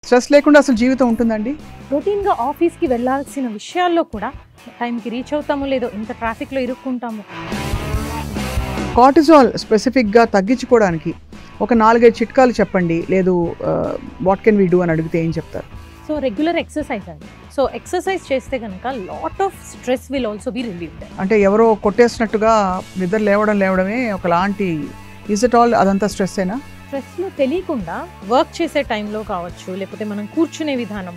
Stress లేకుండా అసలు జీవితం ఉంటుందండి? రొటీన్గా ఆఫీస్కి వెళ్ళాల్సిన విషయాల్లో కూడా టైంకి రీచ్ అవుతామో లేదో, ఇంత ట్రాఫిక్లో ఇరుక్కుంటాము. కార్టిజాల్ స్పెసిఫిక్గా తగ్గించుకోవడానికి ఒక 4-5 చిట్కాలు చెప్పండి, లేదు వాట్ కెన్ వీ డూ అని అడిగితే ఏం చెప్తారు? సో రెగ్యులర్ ఎక్సర్సైజ్ అండి. సో ఎక్సర్సైజ్ చేస్తే కనుక lot of stress will also be relieved. అంటే ఎవరో కొట్టేసినట్టుగా నిద్ర లేవడమే ఒకలాంటి ఈజ్ ఇట్ ఆల్ అదంతా స్ట్రెస్ ఏనా? స్ట్రెస్లో తెలియకుండా వర్క్ చేసే టైంలో కావచ్చు, లేకపోతే మనం కూర్చునే విధానం.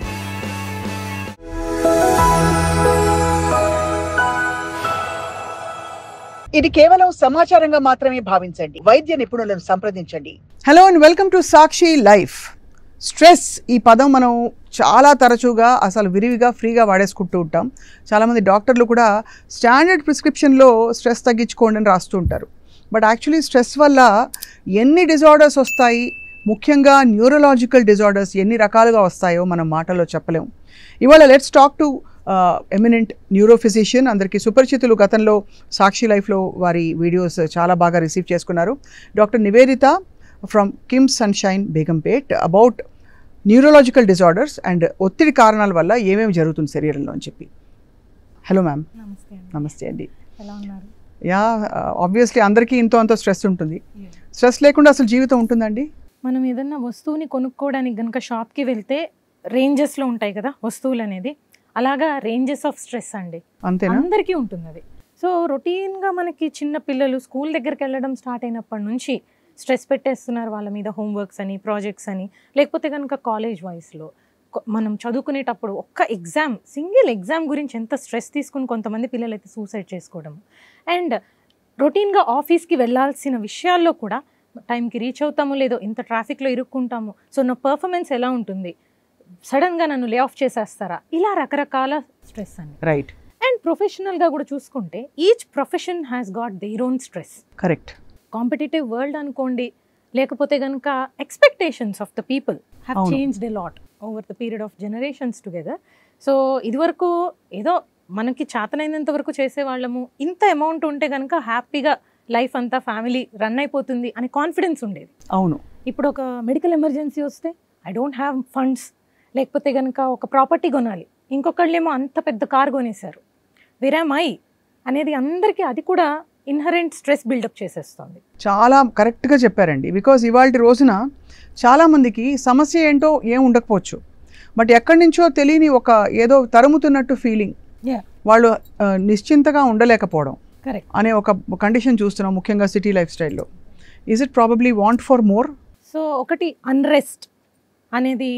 ఇది కేవలం సమాచారంగా మాత్రమే భావించండి. వైద్య నిపుణులను సంప్రదించండి. Hello and welcome to Sakshi life. Stress ఈ పదం మనం చాలా తరచుగా అసలు విరివిగా ఫ్రీగా వాడేసుకుంటూ ఉంటాం. చాలామంది డాక్టర్లు కూడా స్టాండర్డ్ ప్రిస్క్రిప్షన్లో స్ట్రెస్ తగ్గించుకోండి అని రాస్తూ ఉంటారు. బట్ యాక్చువల్లీ స్ట్రెస్ వల్ల ఎన్ని డిజార్డర్స్ వస్తాయి, ముఖ్యంగా న్యూరలాజికల్ డిజార్డర్స్ ఎన్ని రకాలుగా వస్తాయో మనం మాటల్లో చెప్పలేము. ఇవాళ let's talk to eminent neurophysician, అందరికీ సుపరిచితులు. గతంలో సాక్షి లైఫ్లో వారి వీడియోస్ చాలా బాగా రిసీవ్ చేసుకున్నారు. Doctor Nivedita from KIMS sunshine Begumpet about neurological disorders and ఒత్తిడి కారణాల వల్ల ఏమేమి జరుగుతుంది శరీరంలో అని చెప్పి. Hello ma'am. నమస్తే అండి. ఎలా ఉన్నారు? యా, ఆబ్వియస్లీ అందరికీ ఇంతో అంత స్ట్రెస్ ఉంటుంది. స్ట్రెస్ లేకుండా అసలు జీవితం ఉంటుందండి? మనం ఏదన్నా వస్తువుని కొనుక్కోవడానికి కనుక షాప్కి వెళ్తే రేంజెస్లో ఉంటాయి కదా వస్తువులు అనేది, అలాగా రేంజెస్ ఆఫ్ స్ట్రెస్ అండి. అంతేనా? అందరికీ ఉంటుంది అది. సో రొటీన్గా మనకి చిన్న పిల్లలు స్కూల్ దగ్గరికి వెళ్ళడం స్టార్ట్ అయినప్పటి నుంచి స్ట్రెస్ పెట్టేస్తున్నారు వాళ్ళ మీద, హోంవర్క్స్ అని, ప్రాజెక్ట్స్ అని. లేకపోతే కనుక కాలేజ్ వయసులో మనం చదువుకునేటప్పుడు ఒక్క ఎగ్జామ్, సింగిల్ ఎగ్జామ్ గురించి ఎంత స్ట్రెస్ తీసుకుని కొంతమంది పిల్లలు అయితే సూసైడ్ చేసుకోవడం. అండ్ రొటీన్గా ఆఫీస్కి వెళ్ళాల్సిన విషయాల్లో కూడా టైంకి రీచ్ అవుతామో లేదో, ఇంత ట్రాఫిక్లో ఇరుక్కుంటాము. సో నా పర్ఫార్మెన్స్ ఎలా ఉంటుంది, సడన్గా నన్ను లే ఆఫ్ చేసేస్తారా, ఇలా రకరకాల స్ట్రెస్ అండి. రైట్. అండ్ ప్రొఫెషనల్గా కూడా చూసుకుంటే each profession has got their own stress. Correct. Competitive world అనుకోండి, లేకపోతే కనుక expectations of the people have changed a lot over the period of generations together. So ఇదివరకు ఏదో మనకి చేతనైనంత వరకు చేసేవాళ్ళము, ఇంత అమౌంట్ ఉంటే కనుక హ్యాపీగా లైఫ్ అంతా ఫ్యామిలీ రన్ అయిపోతుంది అనే కాన్ఫిడెన్స్ ఉండేది. అవును. ఇప్పుడు ఒక మెడికల్ ఎమర్జెన్సీ వస్తే ఐ డోంట్ హ్యావ్ ఫండ్స్, లేకపోతే కనుక ఒక ప్రాపర్టీ కొనాలి, ఇంకొకళ్ళేమో అంత పెద్ద కార్ కొనేశారు, వేరేమై అనేది అందరికీ అది కూడా ఇన్హరెంట్ స్ట్రెస్ బిల్డప్ చేసేస్తుంది. చాలా కరెక్ట్గా చెప్పారండి. బికాజ్ ఇవాళ రోజున చాలామందికి సమస్య ఏంటో ఏం ఉండకపోవచ్చు, బట్ ఎక్కడి నుంచో తెలియని ఒక ఏదో తరుముతున్నట్టు ఫీలింగ్, వాళ్ళు నిశ్చింతగా ఉండలేకపోవడం అనే ఒక కండిషన్ చూస్తున్నాం, ముఖ్యంగా సిటీ లైఫ్ స్టైల్లో. Is it probably want for more? So ఒకటి అన్రెస్ట్ అనేది,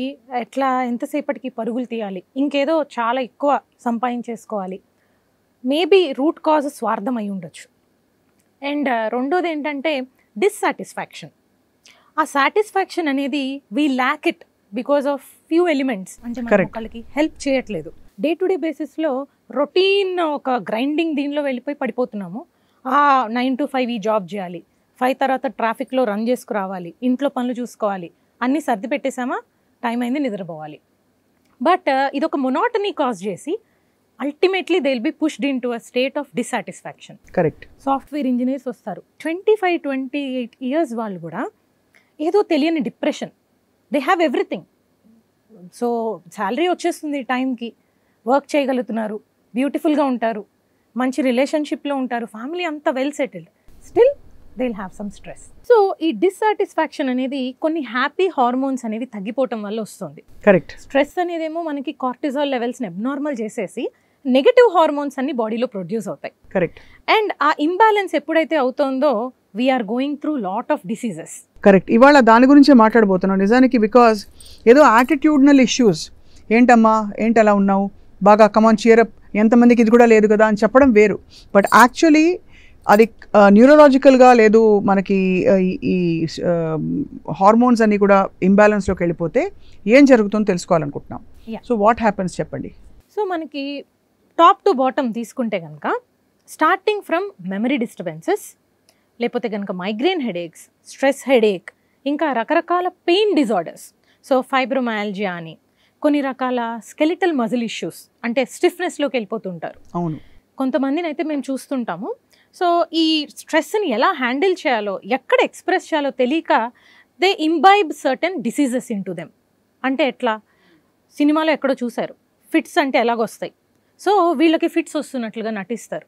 ఎట్లా ఎంతసేపటికి పరుగులు తీయాలి, ఇంకేదో చాలా ఎక్కువ సంపాదించేసుకోవాలి, మేబీ రూట్ కాజ్ స్వార్థం అయి ఉండొచ్చు. అండ్ రెండోది ఏంటంటే డిస్సాటిస్ఫాక్షన్. ఆ సాటిస్ఫాక్షన్ అనేది we lakh it because of few elements. అంటే మనం ఒకళ్ళకి హెల్ప్ చేయట్లేదు, డే టు డే బేసిస్లో రొటీన్ ఒక గ్రైండింగ్ దీనిలో వెళ్ళిపోయి పడిపోతున్నాము. 9 to 5 ఈ జాబ్ చేయాలి, 5 తర్వాత ట్రాఫిక్లో రన్ చేసుకురావాలి, ఇంట్లో పనులు చూసుకోవాలి, అన్నీ సర్ది పెట్టేసామా, టైం అయింది నిద్రపోవాలి. బట్ ఇది ఒక మొనాటనీ కాజ్ చేసి ultimately they will be pushed in to a state of dissatisfaction. Correct. Software engineers వస్తారు 25-28 ఇయర్స్, వాళ్ళు కూడా ఏదో తెలియని depression, they have everything. So salary వచ్చేస్తుంది టైంకి, వర్క్ చేయగలుగుతున్నారు, బ్యూటిఫుల్గా ఉంటారు, మంచి రిలేషన్షిప్లో ఉంటారు, ఫ్యామిలీ అంతా well settled, still they will have some stress. So ఈ డిస్సాటిస్ఫాక్షన్ అనేది కొన్ని హ్యాపీ హార్మోన్స్ అనేవి తగ్గిపోవటం వల్ల వస్తుంది. కరెక్ట్. స్ట్రెస్ అనేదేమో మనకి కార్టిజాల్ లెవెల్స్ని అబ్నార్మల్ చేసేసి నెగటివ్ హార్మోన్స్ అన్ని బాడీలో ప్రొడ్యూస్ అవుతాయి. కరెక్ట్. అండ్ ఆ ఇంబ్యాలెన్స్ ఎప్పుడైతే అవుతుందో we're going through lot of diseases. Correct. ఇవాళ దాని గురించే మాట్లాడబోతున్నాం నిజానికి. బికాజ్ ఏదో యాటిట్యూడ్నల్ ఇష్యూస్, ఏంటమ్మా ఏంటి అలా ఉన్నావు, బాగా కమాన్ చీరప్, ఎంతమందికి ఇది కూడా లేదు కదా అని చెప్పడం వేరు. బట్ యాక్చువల్లీ అది న్యూరలాజికల్గా లేదు, మనకి ఈ హార్మోన్స్ అన్నీ కూడా ఇంబ్యాలెన్స్లోకి వెళ్ళిపోతే ఏం జరుగుతుందో తెలుసుకోవాలనుకుంటున్నాం. సో వాట్ హ్యాపెన్స్ చెప్పండి. సో మనకి టాప్ టు బాటమ్ తీసుకుంటే కనుక స్టార్టింగ్ ఫ్రమ్ మెమరీ డిస్టర్బెన్సెస్, లేకపోతే కనుక మైగ్రేన్ హెడేక్స్, స్ట్రెస్ హెడేక్, ఇంకా రకరకాల పెయిన్ డిజార్డర్స్. సో ఫైబ్రోమయాల్జియా అని, కొన్ని రకాల స్కెలిటల్ మజిల్ ఇష్యూస్, అంటే స్టిఫ్నెస్లోకి వెళ్ళిపోతుంటారు. అవును. కొంతమందిని అయితే మేము చూస్తుంటాము. సో ఈ స్ట్రెస్ని ఎలా హ్యాండిల్ చేయాలో, ఎక్కడ ఎక్స్ప్రెస్ చేయాలో తెలియక they imbibe certain diseases in to them. అంటే ఎట్లా, సినిమాలో ఎక్కడో చూశారు ఫిట్స్ అంటే ఎలాగొస్తాయి, సో వీళ్ళకి ఫిట్స్ వస్తున్నట్లుగా నటిస్తారు,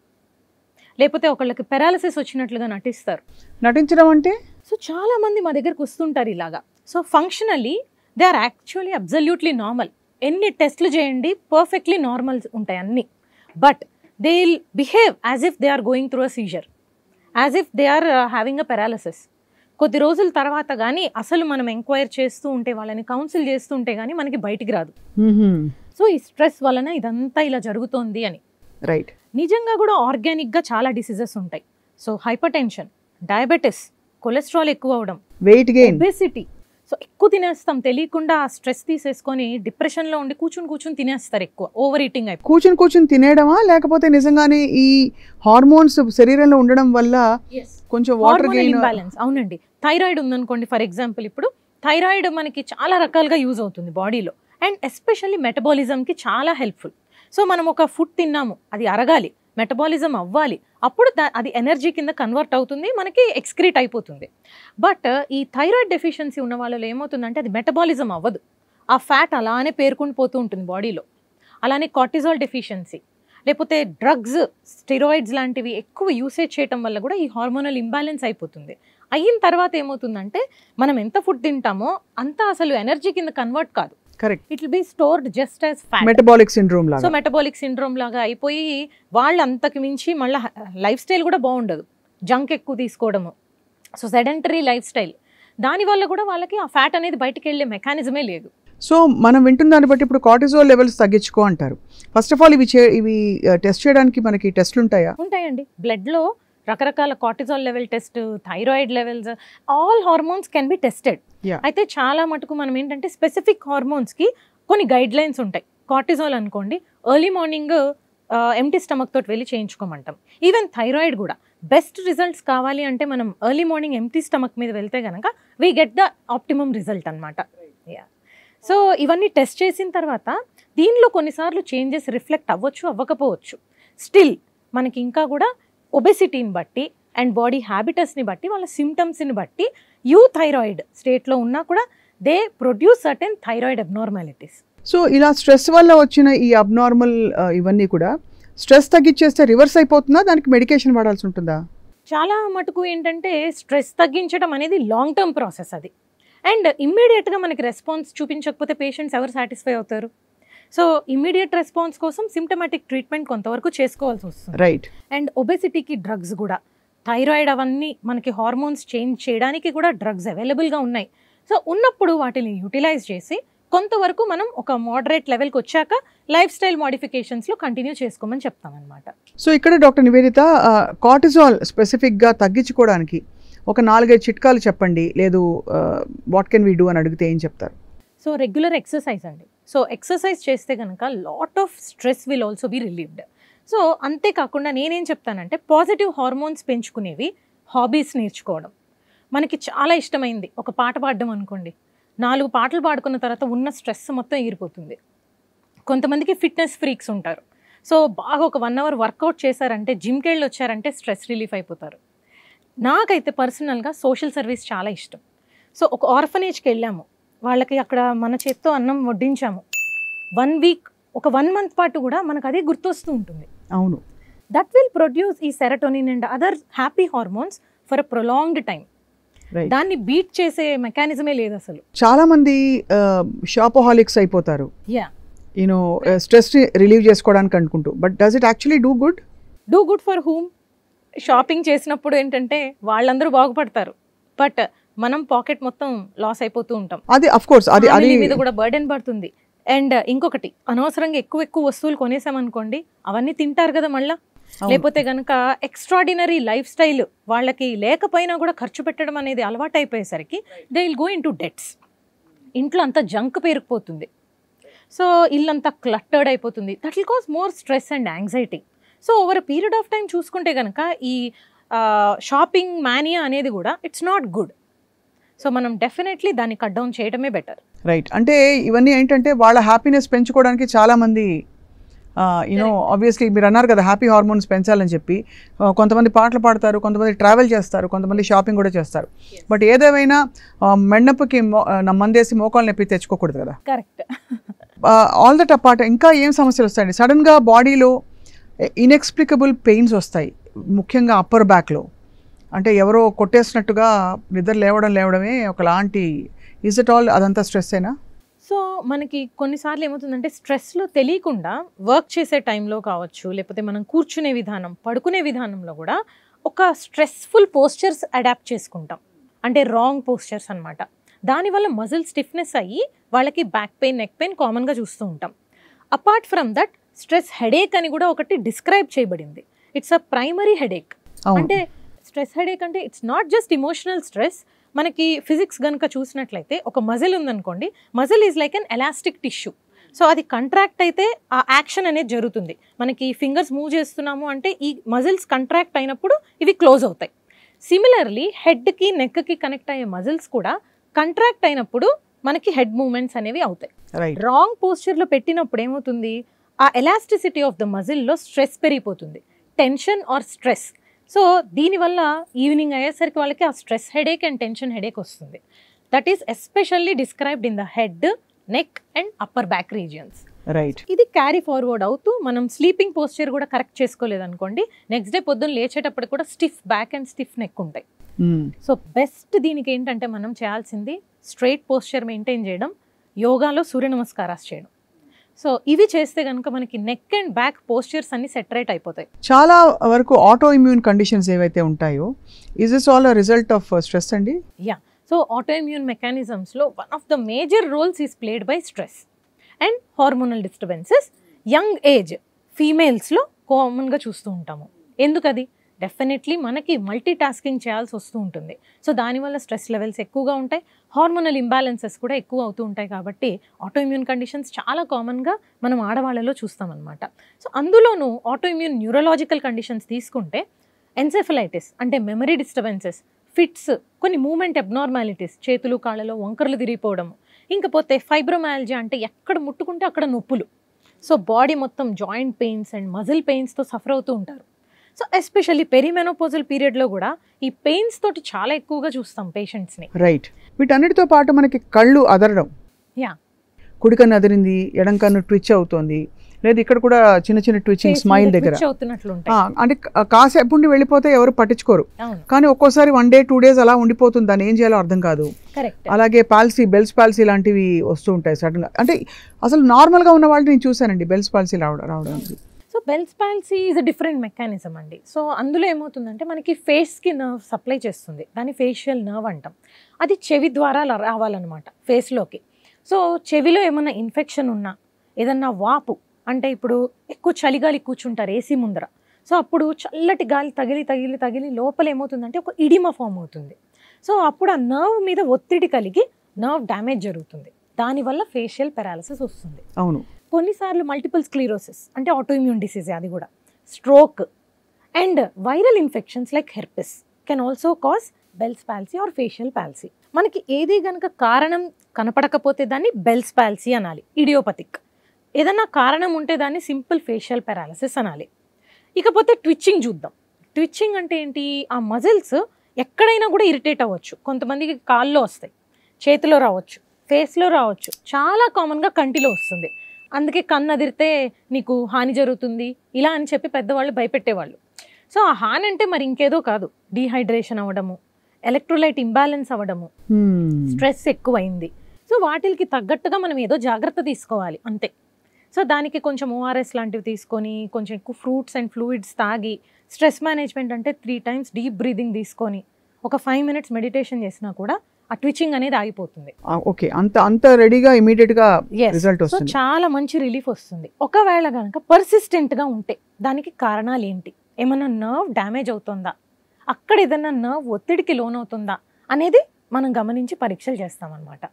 లేకపోతే ఒకళ్ళకి పెరాలసిస్ వచ్చినట్లుగా నటిస్తారు. నటించడం అంటే సో చాలామంది మా దగ్గరకు వస్తుంటారు ఇలాగా. So functionally they are actually absolutely normal. ఎన్ని టెస్ట్లు చేయండి పర్ఫెక్ట్లీ నార్మల్ ఉంటాయి అన్నీ, but they will behave as if they are going through a seizure, as if they are having a paralysis. కొద్ది రోజుల తర్వాత కానీ అసలు మనం ఎంక్వైర్ చేస్తూ ఉంటే, వాళ్ళని కౌన్సిల్ చేస్తూ ఉంటే కానీ మనకి బయటికి రాదు. సో ఈ స్ట్రెస్ వలన ఇదంతా ఇలా జరుగుతోంది అని. రైట్. నిజంగా కూడా ఆర్గానిక్గా చాలా డిసీజెస్ ఉంటాయి. So hyper tension, diabetes, cholesterol ఎక్కువ అవడం, వెయిట్ గెయిన్, ఒబెసిటీ. సో ఎక్కువ తినేస్తాం తెలియకుండా, స్ట్రెస్ తీసేసుకొని డిప్రెషన్లో ఉండి కూర్చుని తినేస్తారు, ఎక్కువ ఓవర్ ఈటింగ్ అయిపోయి. కూర్చుని తినేయడమా, లేకపోతే నిజంగానే ఈ హార్మోన్స్ శరీరంలో ఉండడం వల్ల కొంచెం వాటర్ గెయిన్ ఇంబ్యాలెన్స్. అవునండి. థైరాయిడ్ ఉందనుకోండి ఫర్ ఎగ్జాంపుల్, ఇప్పుడు థైరాయిడ్ మనకి చాలా రకాలుగా యూజ్ అవుతుంది బాడీలో, అండ్ ఎస్పెషల్లీ మెటబాలిజంకి చాలా హెల్ప్ఫుల్. సో మనం ఒక ఫుడ్ తిన్నాము, అది అరగాలి, మెటబాలిజం అవ్వాలి, అప్పుడు అది ఎనర్జీ కింద కన్వర్ట్ అవుతుంది, మనకి ఎక్స్క్రీట్ అయిపోతుంది. బట్ ఈ థైరాయిడ్ డెఫిషియన్సీ ఉన్న వాళ్ళలో ఏమవుతుందంటే అది మెటబాలిజం అవ్వదు, ఆ ఫ్యాట్ అలానే పేరుకుని పోతూ ఉంటుంది బాడీలో. అలానే కార్టిజాల్ డెఫిషియన్సీ, లేకపోతే డ్రగ్స్, స్టెరాయిడ్స్ లాంటివి ఎక్కువ యూసేజ్ చేయడం వల్ల కూడా ఈ హార్మోనల్ ఇంబ్యాలెన్స్ అయిపోతుంది. అయిన తర్వాత ఏమవుతుందంటే మనం ఎంత ఫుడ్ తింటామో అంతా అసలు ఎనర్జీ కింద కన్వర్ట్ కాదు, correct, it will be stored just as fat, metabolic syndrome లాగా. సో మెటబాలిక్ సిండ్రోమ్ లాగా అయిపోయి వాళ్ళు అంతకు మించి మళ్ళీ లైఫ్ స్టైల్ కూడా బాగుండదు, జంక్ ఎక్కువ తీసుకోవడము, సో సెడెంటరీ లైఫ్ స్టైల్, దానివల్ల కూడా వాళ్ళకి ఆ ఫ్యాట్ అనేది బయటికి వెళ్ళే మెకానిజమే లేదు. సో మనం వింటున్న దాన్ని బట్టి ఇప్పుడు కార్టిజోల్ లెవెల్స్ తగ్గించుకో అంటారు. ఫస్ట్ ఆఫ్ ఆల్ ఇవి టెస్ట్ చేయడానికి మనకి టెస్ట్లు ఉంటాయా? ఉంటాయండి. బ్లడ్లో రకరకాల cortisol level test, thyroid levels, all hormones can be tested. అయితే చాలా మటుకు మనం ఏంటంటే స్పెసిఫిక్ హార్మోన్స్కి కొన్ని గైడ్ లైన్స్ ఉంటాయి. కార్టిజాల్ అనుకోండి, ఎర్లీ మార్నింగ్ ఎంటీ స్టమక్ తోటి వెళ్ళి చేయించుకోమంటాం. ఈవెన్ థైరాయిడ్ కూడా బెస్ట్ రిజల్ట్స్ కావాలి అంటే మనం ఎర్లీ మార్నింగ్ ఎంటీ స్టమక్ మీద వెళ్తే కనుక we get the optimum result అనమాట. సో ఇవన్నీ టెస్ట్ చేసిన తర్వాత దీనిలో కొన్నిసార్లు చేంజెస్ రిఫ్లెక్ట్ అవ్వచ్చు, అవ్వకపోవచ్చు. స్టిల్ మనకి ఇంకా కూడా ఒబెసిటీని బట్టి అండ్ బాడీ హ్యాబిటస్ని బట్టి, వాళ్ళ సిమ్టమ్స్ని బట్టి థైరాయిడ్ స్టేట్లో ఉన్నా కూడా they produce certain thyroid abnormalities. So ఇలా స్ట్రెస్ వల్ల వచ్చిన ఈ అబ్నార్మల్ ఇవన్నీ కూడా స్ట్రెస్ తగ్గించేస్తే రివర్స్ అయిపోతుందా, దానికి మెడికేషన్ వాడాల్సి ఉంటుందా? చాలా మటుకు ఏంటంటే స్ట్రెస్ తగ్గించడం అనేది లాంగ్ టర్మ్ ప్రాసెస్ అది, అండ్ ఇమ్మీడియట్గా మనకి రెస్పాన్స్ చూపించకపోతే పేషెంట్స్ ఎవరు సాటిస్ఫై అవుతారు? సో ఇమ్మీడియట్ రెస్పాన్స్ కోసం సిమ్టమాటిక్ ట్రీట్మెంట్ కొంతవరకు చేసుకోవాల్సి వస్తుంది. రైట్. అండ్ ఒబెసిటీకి డ్రగ్స్ కూడా, థైరాయిడ్ అవన్నీ మనకి హార్మోన్స్ చేంజ్ చేయడానికి కూడా డ్రగ్స్ అవైలబుల్గా ఉన్నాయి. సో ఉన్నప్పుడు వాటిని యూటిలైజ్ చేసి కొంతవరకు మనం ఒక మోడరేట్ లెవెల్కి వచ్చాక లైఫ్ స్టైల్ మోడిఫికేషన్స్లో కంటిన్యూ చేసుకోమని చెప్తామన్నమాట. సో ఇక్కడ డాక్టర్ నివేదిత, కార్టిజాల్ స్పెసిఫిక్గా తగ్గించుకోవడానికి ఒక 4-5 చిట్కాలు చెప్పండి, లేదు వాట్ కెన్ వీ డూ అని అడిగితే ఏం చెప్తారు? సో రెగ్యులర్ ఎక్సర్సైజ్ అండి. సో ఎక్సర్సైజ్ చేస్తే కనుక lot of stress will also be relieved. So అంతేకాకుండా నేనేం చెప్తానంటే పాజిటివ్ హార్మోన్స్ పెంచుకునేవి హాబీస్ నేర్చుకోవడం. మనకి చాలా ఇష్టమైంది ఒక పాట పాడడం అనుకోండి, 4 పాటలు పాడుకున్న తర్వాత ఉన్న స్ట్రెస్ మొత్తం ఎగిరిపోతుంది. కొంతమందికి ఫిట్నెస్ ఫ్రీక్స్ ఉంటారు, సో బాగా ఒక 1 అవర్ వర్కౌట్ చేశారంటే, జిమ్కి వెళ్ళి వచ్చారంటే స్ట్రెస్ రిలీఫ్ అయిపోతారు. నాకైతే పర్సనల్గా సోషల్ సర్వీస్ చాలా ఇష్టం. సో ఒక ఆర్ఫనేజ్కి వెళ్ళాము, వాళ్ళకి అక్కడ మన చేత్తో అన్నం వడ్డించాము, 1 వీక్, ఒక 1 మంత్ పాటు కూడా మనకు అదే గుర్తొస్తూ ఉంటుంది. అవును. దట్ విల్ ప్రొడ్యూస్ ఈ serotonin and other happy hormones for a prolonged time. దాన్ని బీట్ చేసే మెకానిజమే లేదు అసలు. చాలా మంది షాపోహాలిక్స్ అయిపోతారు, యా, యూనో స్ట్రెస్ రిలీవ్ చేసుకోవడానికి అనుకుంటూ, but does it actually do good? Do good for whom? Shopping చేసినప్పుడు ఏంటంటే వాళ్ళందరూ బాగుపడతారు, బట్ మనం పాకెట్ మొత్తం లాస్ అయిపోతూ ఉంటాం. అది ఆఫ్ కోర్స్ అది మీద కూడా బర్డెన్ పడుతుంది. అండ్ ఇంకొకటి, అనవసరంగా ఎక్కువ వస్తువులు కొనేసామనుకోండి, అవన్నీ తింటారు కదా మళ్ళా, లేకపోతే కనుక ఎక్స్ట్రాడినరీ లైఫ్ స్టైల్ వాళ్ళకి లేకపోయినా కూడా ఖర్చు పెట్టడం అనేది అలవాటు అయిపోయేసరికి they will go into debts. ఇంట్లో అంతా జంక్ పేరుకుపోతుంది, సో ఇల్లంతా క్లట్టర్డ్ అయిపోతుంది. That will cause more stress and anxiety. So over a period of time చూసుకుంటే కనుక ఈ షాపింగ్ మానియా అనేది కూడా ఇట్స్ నాట్ గుడ్. సో మనం డెఫినెట్లీ దాన్ని కట్ డౌన్ చేయడమే బెటర్. రైట్. అంటే ఇవన్నీ ఏంటంటే వాళ్ళ హ్యాపీనెస్ పెంచుకోవడానికి చాలామంది యూనో ఆబ్వియస్లీ మీరు అన్నారు కదా హ్యాపీ హార్మోన్స్ పెంచాలని చెప్పి కొంతమంది పాటలు పాడతారు, కొంతమంది ట్రావెల్ చేస్తారు, కొంతమంది షాపింగ్ కూడా చేస్తారు. బట్ ఏదేమైనా మెండపుకి మందేసి మోకాలు నొప్పి తెచ్చుకోకూడదు కదా. కరెక్ట్. ఆల్ దట్ అపార్ట్ ఇంకా ఏం సమస్యలు వస్తాయండి? సడన్గా బాడీలో ఇన్ఎక్స్ప్లికబుల్ పెయిన్స్ వస్తాయి, ముఖ్యంగా అప్పర్ బ్యాక్లో. అంటే ఎవరో కొట్టేసినట్టుగా నిద్ర లేవడమే ఒకలాంటి. ఈజ్ ఇట్ ఆల్ అదంతా స్ట్రెస్ అయినా? సో మనకి కొన్నిసార్లు ఏమవుతుందంటే స్ట్రెస్లో తెలియకుండా వర్క్ చేసే టైంలో కావచ్చు, లేకపోతే మనం కూర్చునే విధానం, పడుకునే విధానంలో కూడా ఒక స్ట్రెస్ఫుల్ పోస్చర్స్ అడాప్ట్ చేసుకుంటాం. అంటే రాంగ్ పోస్చర్స్ అనమాట. దానివల్ల మజిల్ స్టిఫ్నెస్ అయ్యి వాళ్ళకి బ్యాక్ పెయిన్, నెక్ పెయిన్ కామన్గా చూస్తూ ఉంటాం. Apart from that stress headache అని కూడా ఒకటి డిస్క్రైబ్ చేయబడింది. It's a primary headache. అంటే స్ట్రెస్ హెడేక్ అంటే it's not just emotional stress. మనకి ఫిజిక్స్ కనుక చూసినట్లయితే ఒక మజిల్ ఉందనుకోండి, muscle is like an elastic tissue. So అది కంట్రాక్ట్ అయితే ఆ యాక్షన్ అనేది జరుగుతుంది. మనకి ఫింగర్స్ మూవ్ చేస్తున్నాము అంటే ఈ మజిల్స్ కంట్రాక్ట్ అయినప్పుడు ఇవి క్లోజ్ అవుతాయి. సిమిలర్లీ హెడ్కి, నెక్కి కనెక్ట్ అయ్యే మజిల్స్ కూడా కంట్రాక్ట్ అయినప్పుడు మనకి హెడ్ మూవ్మెంట్స్ అనేవి అవుతాయి. రాంగ్ పోస్చర్లో పెట్టినప్పుడు ఏమవుతుంది, ఆ ఎలాస్టిసిటీ ఆఫ్ ద మజిల్లో స్ట్రెస్ పెరిగిపోతుంది, టెన్షన్ ఆర్ స్ట్రెస్. సో దీనివల్ల ఈవినింగ్ అయ్యేసరికి వాళ్ళకి ఆ stress headache and tension headache వస్తుంది. That is especially described in the head, neck and upper back regions. Right. ఇది క్యారీ ఫార్వర్డ్ అవుతూ మనం స్లీపింగ్ పోస్చర్ కూడా కరెక్ట్ చేసుకోలేదనుకోండి, నెక్స్ట్ డే పొద్దున్న లేచేటప్పుడు కూడా stiff back and stiff neck ఉంటాయి. సో బెస్ట్ దీనికి ఏంటంటే మనం చేయాల్సింది స్ట్రైట్ పోస్చర్ మెయింటైన్ చేయడం, యోగాలో సూర్య నమస్కారాలు చేయడం. సో ఇవి చేస్తే కనుక మనకి నెక్ అండ్ బ్యాక్ పోస్చర్స్ అన్ని సెటరేట్ అయిపోతాయి. చాలా వరకు ఆటో ఇమ్యూన్ కండిషన్స్ ఏవైతే ఉంటాయో, is this all a result of stress అండి? యా. సో ఆటో ఇమ్యూన్ మెకానిజమ్స్లో one of the major roles is played by stress and hormonal disturbances. Young age ఫీమేల్స్లో కామన్గా చూస్తూ ఉంటాము. ఎందుకది? డెఫినెట్లీ మనకి మల్టీ టాస్కింగ్ చేయాల్సి వస్తూ ఉంటుంది. సో దానివల్ల స్ట్రెస్ లెవెల్స్ ఎక్కువగా ఉంటాయి, హార్మోనల్ ఇంబ్యాలెన్సెస్ కూడా ఎక్కువ అవుతూ ఉంటాయి. కాబట్టి ఆటో ఇమ్యూన్ కండిషన్స్ చాలా కామన్గా మనం ఆడవాళ్ళలో చూస్తామన్నమాట. సో అందులోనూ ఆటో ఇమ్యూన్ న్యూరలాజికల్ కండిషన్స్ తీసుకుంటే ఎన్సెఫలైటిస్ అంటే మెమరీ డిస్టర్బెన్సెస్, ఫిట్స్, కొన్ని మూమెంట్ అబ్నార్మాలిటీస్, చేతులు కాళ్ళలో వంకరలు తిరిగిపోవడము, ఇంకపోతే ఫైబ్రోమాల్జియా అంటే ఎక్కడ ముట్టుకుంటే అక్కడ నొప్పులు. సో బాడీ మొత్తం జాయింట్ పెయిన్స్ అండ్ మజిల్ పెయిన్స్తో సఫర్ అవుతూ ఉంటారు. సో ఎస్పెషల్లీ పెరిమెనోపోజల్ పీరియడ్లో కూడా ఈ పెయిన్స్ తోటి చాలా ఎక్కువగా చూస్తాం పేషెంట్స్ని. రైట్. వీటన్నిటితో పాటు మనకి కళ్ళు అదరడం, యా, కుడి కన్ను అదిరింది, ఎడం కన్ను ట్విచ్ అవుతుంది, లేదు ఇక్కడ కూడా చిన్న చిన్న ట్విచ్చింగ్ స్మైల్ దగ్గర అంటే కాసేపు ఉండి వెళ్ళిపోతే ఎవరు పట్టించుకోరు. కానీ ఒక్కోసారి 1 day 2 days అలా ఉండిపోతుంది, దాన్ని ఏం చేయాలో అర్థం కాదు. అలాగే పాలసీ, బెల్స్ పాలసీ లాంటివి వస్తూ ఉంటాయి సడన్గా. అంటే అసలు నార్మల్గా ఉన్న వాళ్ళు నేను చూశానండి బెల్స్ పాలసీ రావడానికి. So Bell's palsy is a different mechanism అండి. సో అందులో ఏమవుతుందంటే మనకి ఫేస్కి నర్వ్ సప్లై చేస్తుంది, దాన్ని ఫేషియల్ నర్వ్ అంటాం. అది చెవి ద్వారా రావాలన్నమాట ఫేస్లోకి. సో చెవిలో ఏమన్నా ఇన్ఫెక్షన్ ఉన్నా, ఏదన్నా వాపు అంటే ఇప్పుడు ఎక్కువ చలిగాలి కూర్చుంటారు ఏసీ ముందర, సో అప్పుడు చల్లటి గాలి తగిలి తగిలి తగిలి లోపల ఏమవుతుందంటే ఒక ఇడిమా ఫామ్ అవుతుంది. సో అప్పుడు ఆ నర్వ్ మీద ఒత్తిడి కలిగి నర్వ్ డ్యామేజ్ జరుగుతుంది, దానివల్ల ఫేషియల్ పెరాలసిస్ వస్తుంది. అవును. కొన్నిసార్లు మల్టిపుల్ స్క్లీరోసిస్ అంటే ఆటో ఇమ్యూన్ డిసీజ్, అది కూడా stroke and viral infections like herpes can also cause Bell's palsy or facial palsy. మనకి ఏది కనుక కారణం కనపడకపోతే దాన్ని బెల్స్ పాలసీ అనాలి, ఇడియోపతిక్. ఏదన్నా కారణం ఉంటే దాన్ని సింపుల్ ఫేషియల్ పారాలసిస్ అనాలి. ఇకపోతే ట్విచ్చింగ్ చూద్దాం. ట్విచ్చింగ్ అంటే ఏంటి? ఆ మజిల్స్ ఎక్కడైనా కూడా ఇరిటేట్ అవ్వచ్చు. కొంతమందికి కాల్లో వస్తాయి, చేతిలో రావచ్చు, ఫేస్లో రావచ్చు, చాలా కామన్గా కంటిలో వస్తుంది. అందుకే కన్ను అదిరితే నీకు హాని జరుగుతుంది ఇలా అని చెప్పి పెద్దవాళ్ళు భయపెట్టేవాళ్ళు. సో ఆ హాని అంటే మరి ఇంకేదో కాదు, డీహైడ్రేషన్ అవ్వడము, ఎలక్ట్రోలైట్ ఇంబ్యాలెన్స్ అవ్వడము, స్ట్రెస్ ఎక్కువైంది. సో వాటికి తగ్గట్టుగా మనం ఏదో జాగ్రత్త తీసుకోవాలి అంతే. సో దానికి కొంచెం ఓఆర్ఎస్ లాంటివి తీసుకొని, కొంచెం ఎక్కువ ఫ్రూట్స్ అండ్ ఫ్లూయిడ్స్ తాగి, స్ట్రెస్ మేనేజ్మెంట్ అంటే 3 times డీప్ బ్రీదింగ్ తీసుకొని, ఒక 5 minutes మెడిటేషన్ చేసినా కూడా ఆ ట్విచింగ్ అనేది ఆగిపోతుంది. ఓకే, అంత రెడీగా ఇమీడియట్ గా రిజల్ట్ వస్తుంది. సో చాలా మంచి రిలీఫ్ వస్తుంది. ఒకవేళ కనుక పర్సిస్టెంట్ గా ఉంటే దానికి కారణాలు ఏంటి? ఏమన్నా నర్వ్ డ్యామేజ్ అవుతుందా, అక్కడ ఏదన్నా నర్వ్ ఒత్తిడికి లోనవుతుందా అనేది మనం గమనించి పరీక్షలు చేస్తామన్నమాట.